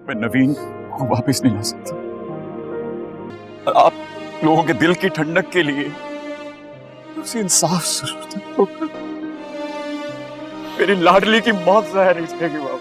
मैं नवीन को वापस नहीं ला सकता। आप लोगों के दिल की ठंडक के लिए उसे इंसाफ जरूर होगा। मेरी लाडली की मौत जाहिर नहीं जाएगी बाबा।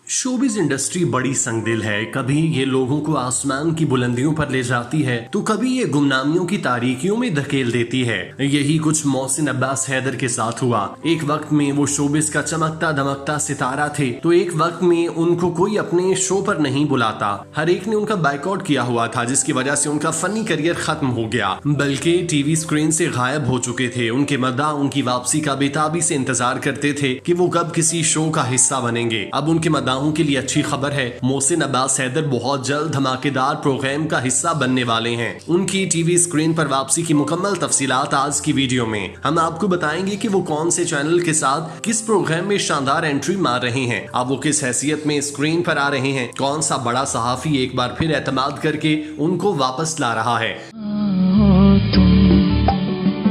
शोबिज इंडस्ट्री बड़ी संगदिल है। कभी ये लोगों को आसमान की बुलंदियों पर ले जाती है तो कभी ये गुमनामियों की तारीकियों में धकेल देती है। यही कुछ मोहसिन अब्बास हैदर के साथ हुआ। एक वक्त में वो शोबिज का चमकता दमकता सितारा थे तो एक वक्त में उनको कोई अपने शो पर नहीं बुलाता। हर एक ने उनका बाइकआउट किया हुआ था, जिसकी वजह से उनका फनी करियर खत्म हो गया, बल्कि टीवी स्क्रीन से गायब हो चुके थे। उनके मद्दाह उनकी वापसी का बेताबी से इंतजार करते थे कि वो कब किसी शो का हिस्सा बनेंगे। अब उनके मद्दाहों के लिए अच्छी खबर है, मोहसिन अब्बास हैदर बहुत जल्द धमाकेदार प्रोग्राम का हिस्सा बनने वाले हैं। उनकी टीवी स्क्रीन पर वापसी की मुकम्मल तफसीलात आज की वीडियो में हम आपको बताएंगे कि वो कौन से चैनल के साथ किस प्रोग्राम में शानदार एंट्री मार रहे हैं, अब वो किस हैसियत में स्क्रीन पर आ रहे हैं, कौन सा बड़ा सहाफी एक बार फिर एतमाद करके उनको वापस ला रहा है।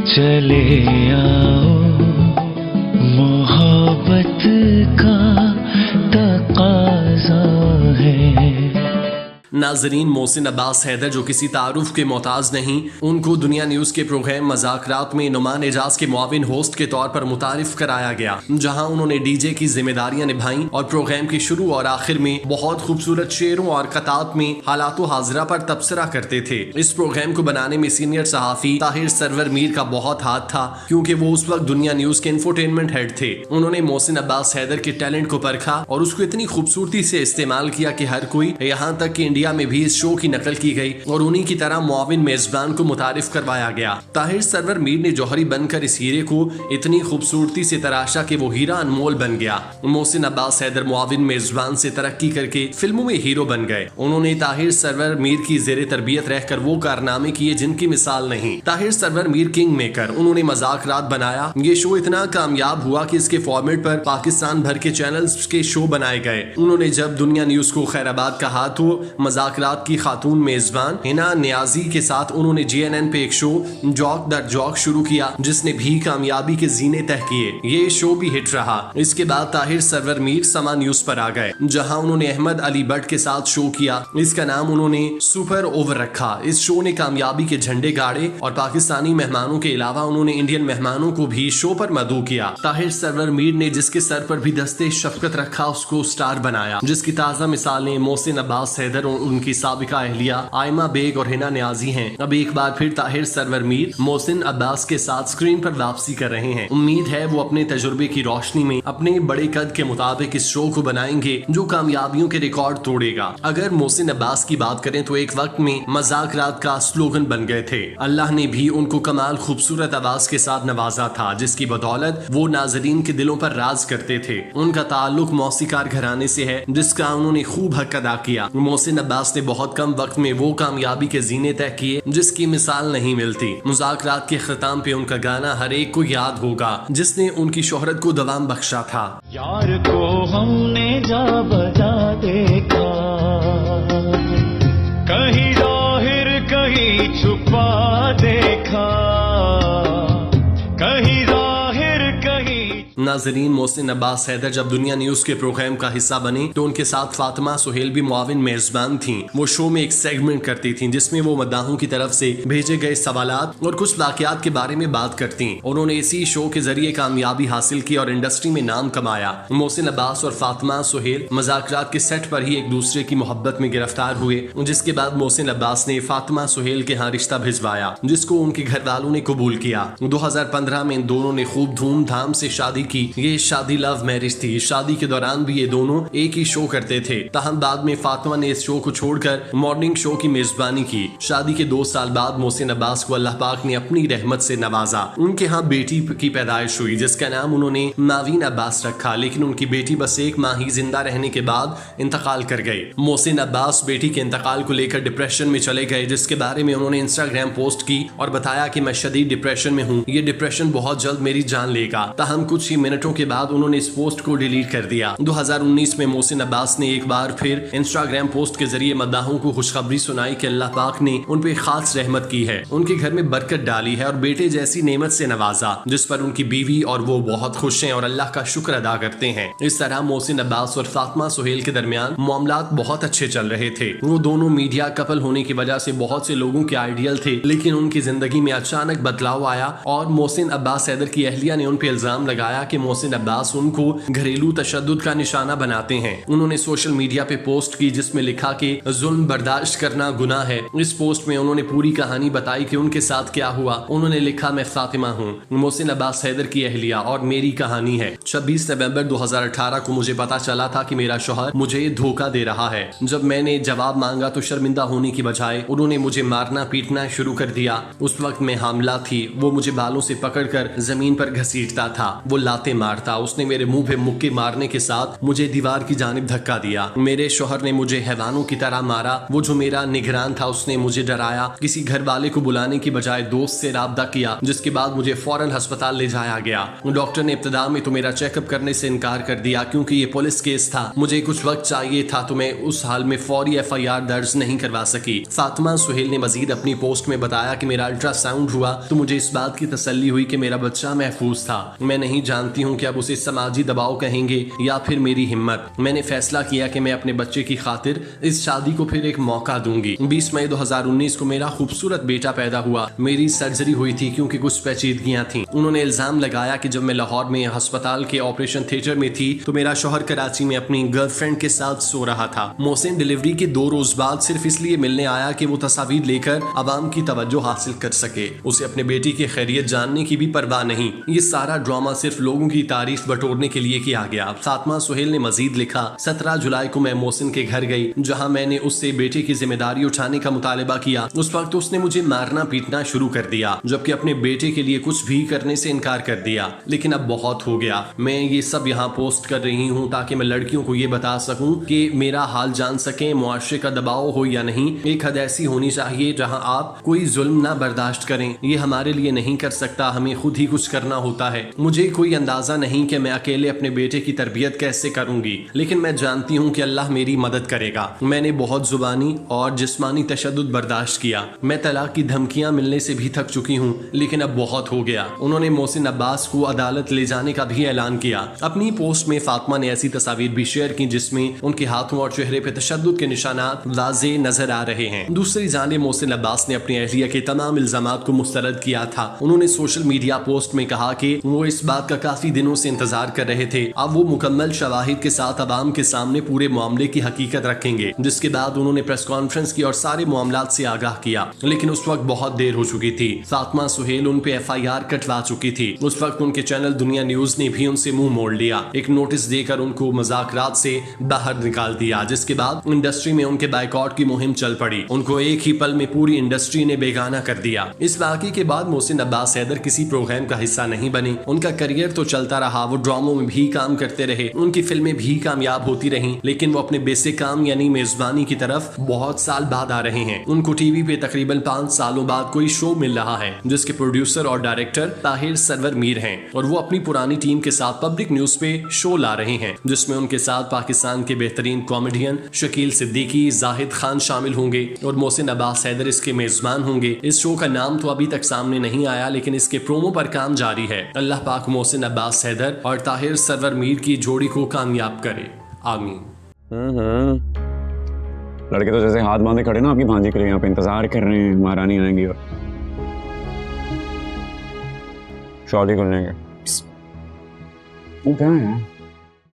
चले आओ मोहब्बत का तकाज़ा है। नाजरीन, मोहसिन अब्बास हैदर जो किसी तारुफ के मोहताज नहीं, उनको दुनिया न्यूज के प्रोग्राम मज़ाकरात में नुमान एजाज के मुआविन होस्ट के तौर पर मुतारिफ कराया गया, जहां उन्होंने डीजे की जिम्मेदारियां निभाई और प्रोग्राम के शुरू और आखिर में बहुत खूबसूरत शेरों और कतात में हालात हाजिरा पर तबसरा करते थे। इस प्रोग्राम को बनाने में सीनियर सहाफी ताहिर सरवर मीर का बहुत हाथ था, क्योंकि वो उस वक्त दुनिया न्यूज के इंफोटेनमेंट हेड थे। उन्होंने मोहसिन अब्बास हैदर के टैलेंट को परखा और उसको इतनी खूबसूरती से इस्तेमाल किया कि हर कोई, यहाँ तक कि इंडिया में भी इस शो की नकल की गई और उन्हीं की तरह मुआविन मेजबान को मुतारिफ करवाया गया। ताहिर सरवर मीर ने जौहरी बनकर इस हीरे को इतनी खूबसूरती से तराशा कि वो हीरा अनमोल बन गया। मोहसिन अब्बास हैदर मुआविन मेजबान से तरक्की करके फिल्मों में हीरो बन गए। उन्होंने ताहिर सरवर मीर की जेरे तरबियत रहकर वो कारनामे किए जिनकी मिसाल नहीं। ताहिर सरवर मीर किंग मेकर, उन्होंने मजाकरात बनाया। ये शो इतना कामयाब हुआ कि इसके फॉर्मेट पर पाकिस्तान भर के चैनल्स के शो बनाए गए। उन्होंने जब दुनिया न्यूज को खैराबाद कहा तो मजाकरात की खातून मेजबान हिना नियाजी के साथ उन्होंने JNN पे एक शो जॉक द जॉक शुरू किया, जिसने भी कामयाबी के जीने तह किए। ये शो भी हिट रहा। इसके बाद ताहिर सरवर मीर समा न्यूज पर आ गए, जहां उन्होंने अहमद अली भट्ट के साथ शो किया। इसका नाम उन्होंने सुपर ओवर रखा। इस शो ने कामयाबी के झंडे गाड़े और पाकिस्तानी मेहमानों के अलावा उन्होंने इंडियन मेहमानों को भी शो पर मदऊ किया। ताहिर सरवर मीर ने जिसके सर पर भी दस्ते शफकत रखा उसको स्टार बनाया, जिसकी ताजा मिसालें मोहसिन अब्बास हैदर, उनकी साबिका अहलिया आयमा बेग और हिना नियाजी हैं। अब एक बार फिर ताहिर सरवर मीर मोहसिन अब्बास के साथ स्क्रीन पर वापसी कर रहे हैं। उम्मीद है वो अपने तजुर्बे की रोशनी में अपने बड़े कद के मुताबिक इस शो को बनाएंगे जो कामयाबियों के रिकॉर्ड तोड़ेगा। अगर मोहसिन अब्बास की बात करें तो एक वक्त में मजाकरात का स्लोगन बन गए थे। अल्लाह ने भी उनको कमाल खूबसूरत आवाज के साथ नवाजा था, जिसकी बदौलत वो नाजरीन के दिलों पर राज करते थे। उनका ताल्लुक मौसीकार घराने से है, जिसका उन्होंने खूब हक अदा किया। मोहसिन अब्बास ने बहुत कम वक्त में वो कामयाबी के जीने तय किए जिसकी मिसाल नहीं मिलती। मुज़ाकरात के खिताम पे उनका गाना हर एक को याद होगा, जिसने उनकी शोहरत को दवाम बख्शा था। यार को हमने जा बजा देखा, कहीं जाहिर कहीं छुपा देखा, कहीं जाहिर कहीं। नाजरीन, मोहसिन अब्बास हैदर जब दुनिया न्यूज के प्रोग्राम का हिस्सा बने तो उनके साथ फातिमा सुहेल भी मुआविन मेजबान थीं। वो शो में एक सेगमेंट करती थीं जिसमें वो मद्दाहों की तरफ से भेजे गए सवालात और कुछ वाकयात के बारे में बात करती। उन्होंने इसी शो के जरिए कामयाबी हासिल की और इंडस्ट्री में नाम कमाया। मोहसिन अब्बास और फातिमा सुहेल मजाकरात के सेट पर ही एक दूसरे की मोहब्बत में गिरफ्तार हुए, जिसके बाद मोहसिन अब्बास ने फातिमा सुहेल के यहाँ रिश्ता भिजवाया, जिसको उनके घर वालों ने कबूल किया। 2015 में इन दोनों ने खूब धूमधाम से शादी की। ये शादी लव मैरिज थी। शादी के दौरान भी ये दोनों एक ही शो करते थे। ताहम बाद में फातिमा ने इस शो को छोड़कर मॉर्निंग शो की मेजबानी की। शादी के 2 साल बाद मोहसिन अब्बास को अल्लाह पाक ने अपनी रहमत से नवाजा। उनके यहाँ बेटी की पैदाइश हुई, जिसका नाम उन्होंने मावीन अब्बास रखा, लेकिन उनकी बेटी बस 1 माह ही जिंदा रहने के बाद इंतकाल कर गई। मोहसिन अब्बास बेटी के इंतकाल को लेकर डिप्रेशन में चले गए, जिसके बारे में उन्होंने इंस्टाग्राम पोस्ट की और बताया कि मैं शदीद डिप्रेशन में हूँ, ये डिप्रेशन बहुत जल्द मेरी जान लेगा। ताहम कुछ ही मिनट मिनटों के बाद उन्होंने इस पोस्ट को डिलीट कर दिया। 2019 में मोहसिन अब्बास ने एक बार फिर इंस्टाग्राम पोस्ट के जरिए मद्दाहों को खुशखबरी सुनाई कि अल्लाह पाक ने उन पे खास रहमत की है, उनके घर में बरकत डाली है और बेटे जैसी नेमत से नवाजा, जिस पर उनकी बीवी और वो बहुत खुश हैं और अल्लाह का शुक्र अदा करते हैं। इस तरह मोहसिन अब्बास और फातिमा सुहेल के दरमियान मामलात बहुत अच्छे चल रहे थे। वो दोनों मीडिया कपल होने की वजह से बहुत से लोगों के आइडियल थे, लेकिन उनकी जिंदगी में अचानक बदलाव आया और मोहसिन अब्बास हैदर की अहलिया ने उन पे इल्जाम लगाया कि मोहसिन अब्बास उनको घरेलू तशद्दुद का निशाना बनाते हैं। उन्होंने सोशल मीडिया पे पोस्ट की जिसमें लिखा कि जुल्म बर्दाश्त करना गुनाह है। इस पोस्ट में उन्होंने पूरी कहानी बताई कि उनके साथ क्या हुआ। उन्होंने लिखा, मैं फातिमा हूँ, मोहसिन अब्बास हैदर की अहलिया, और मेरी कहानी है। 26 नवंबर 2018 को मुझे पता चला था कि मेरा शौहर मुझे धोखा दे रहा है। जब मैंने जवाब मांगा तो शर्मिंदा होने की बजाय उन्होंने मुझे मारना पीटना शुरू कर दिया। उस वक्त मैं हामला थी। वो मुझे बालों से पकड़कर जमीन पर घसीटता था, वो लाते मारता। उसने मेरे मुंह पे मुक्के मारने के साथ मुझे दीवार की जानिब धक्का दिया। मेरे शौहर ने मुझे हैवानों की तरह मारा। वो जो मेरा निगरान था उसने मुझे डराया। किसी घर वाले को बुलाने की बजाय दोस्त से राब्ता किया, जिसके बाद मुझे फौरन अस्पताल ले जाया गया। डॉक्टर ने इब्तिदा में तो मेरा चेकअप करने से इनकार कर दिया क्योंकि ये पुलिस केस था। मुझे कुछ वक्त चाहिए था तो मैं उस हाल में फौरी FIR दर्ज नहीं करवा सकी। फातिमा सुहेल ने मजीद अपनी पोस्ट में बताया कि मेरा अल्ट्रासाउंड हुआ तो मुझे इस बात की तसल्ली हुई कि मेरा बच्चा महफूज था। मैं नहीं जानती हूँ कि अब उसे समाजी दबाव कहेंगे या फिर मेरी हिम्मत। मैंने फैसला किया कि मैं अपने बच्चे की खातिर इस शादी को फिर एक मौका दूंगी। 20 मई 2019 को मेरा खूबसूरत बेटा पैदा हुआ। मेरी सर्जरी हुई थी क्योंकि कुछ पेचीदगियां थीं। उन्होंने इल्जाम लगाया कि जब मैं लाहौर में अस्पताल के ऑपरेशन थिएटर में थी तो मेरा शौहर कराची में अपनी गर्लफ्रेंड के साथ सो रहा था। मोहसिन डिलीवरी के 2 रोज बाद सिर्फ इसलिए मिलने आया कि वो तस्वीर लेकर आवाम की तवज्जो हासिल कर सके। उसे अपने बेटी की खैरियत जानने की भी परवाह नहीं। ये सारा ड्रामा सिर्फ लोगों की तारीफ बटोरने के लिए किया गया। फातिमा सुहेल ने मजीद लिखा, 17 जुलाई को मैं मोहसिन के घर गई जहाँ मैंने उससे बेटे की जिम्मेदारी उठाने का मुतालबा किया। उस वक्त उसने मुझे मारना पीटना शुरू कर दिया, जबकि अपने बेटे के लिए कुछ भी करने से इनकार कर दिया। लेकिन अब बहुत हो गया। मैं ये सब यहाँ पोस्ट कर रही हूँ ताकि मैं लड़कियों को ये बता सकूं कि मेरा हाल जान सकें। मुआशरे का दबाव हो या नहीं, एक हद ऐसी होनी चाहिए जहाँ आप कोई जुल्म ना बर्दाश्त करें। ये हमारे लिए नहीं कर सकता, हमें खुद ही कुछ करना होता है। मुझे कोई अंदाजा नहीं कि मैं अकेले अपने बेटे की तरबियत कैसे करूंगी, लेकिन मैं जानती हूँ कि अल्लाह मेरी मदद करेगा। मैंने बहुत जुबानी और जिस्मानी तशद्दुद बर्दाश्त किया। मैं तलाक की धमकियां मिलने से भी थक चुकी हूँ, लेकिन अब बहुत हो गया। उन्होंने मोहसिन अब्बास को अदालत ले जाने का भी ऐलान किया। अपनी पोस्ट में फातिमा ने ऐसी तस्वीर भी शेयर की जिसमें उनके हाथों और चेहरे पे तशद्दुद के निशानात वाज़ेह नजर आ रहे हैं। दूसरी जानिब मोहसिन अब्बास ने अपनी अहलिया के तमाम इल्जामात को मुस्तरद किया था। उन्होंने सोशल मीडिया पोस्ट में कहा कि वो इस बात का काफी दिनों से इंतजार कर रहे थे। अब वो मुकम्मल शवाहिद के साथ अवाम के सामने पूरे मामले की हकीकत रखेंगे। जिसके बाद उन्होंने प्रेस कॉन्फ्रेंस की और सारे मामलात से आगाह किया, लेकिन उस वक्त बहुत देर हो चुकी थी। फातिमा सुहेल उन पे FIR कटवा चुकी थी। उस वक्त उनके चैनल दुनिया न्यूज ने भी उनसे मुंह मोड़ लिया, एक नोटिस देकर उनको मज़ाकरात से बाहर निकाल दिया। जिसके बाद इंडस्ट्री में उनके बाइकआउट की मुहिम चल पड़ी। उनको एक ही पल में पूरी इंडस्ट्री ने बेगाना कर दिया। इस वाक़े के बाद मोहसिन अब्बास हैदर किसी प्रोग्राम का हिस्सा नहीं बने। उनका करियर तो चलता रहा, वो ड्रामों में भी काम करते रहे, उनकी फिल्में भी कामयाब होती रहीं, लेकिन वो अपने बेसिक काम यानी मेजबानी की तरफ बहुत साल बाद आ रहे हैं। उनको टीवी पे तकरीबन 5 सालों बाद कोई शो मिल रहा है जिसके प्रोड्यूसर और डायरेक्टर ताहिर सरवर मीर हैं और वो अपनी पुरानी टीम के साथ पब्लिक न्यूज पे शो ला रहे हैं जिसमें उनके साथ पाकिस्तान के बेहतरीन कॉमेडियन शकील सिद्दीकी, जाहिद खान शामिल होंगे और मोहसिन अब्बास हैदर इसके मेजबान होंगे। इस शो का नाम तो अभी तक सामने नहीं आया, लेकिन इसके प्रोमो पर काम जारी है। अल्लाह पाक मोहसिन अब्बास हैदर और ताहिर सरवर मीर की जोड़ी को कामयाब करे, आमीन। लड़के तो जैसे हाथ बांधे खड़े ना आपकी भांजी के लिए, यहाँ पे इंतजार कर रहे हैं महारानी आएंगी और शॉली खुलने के। वो क्या है?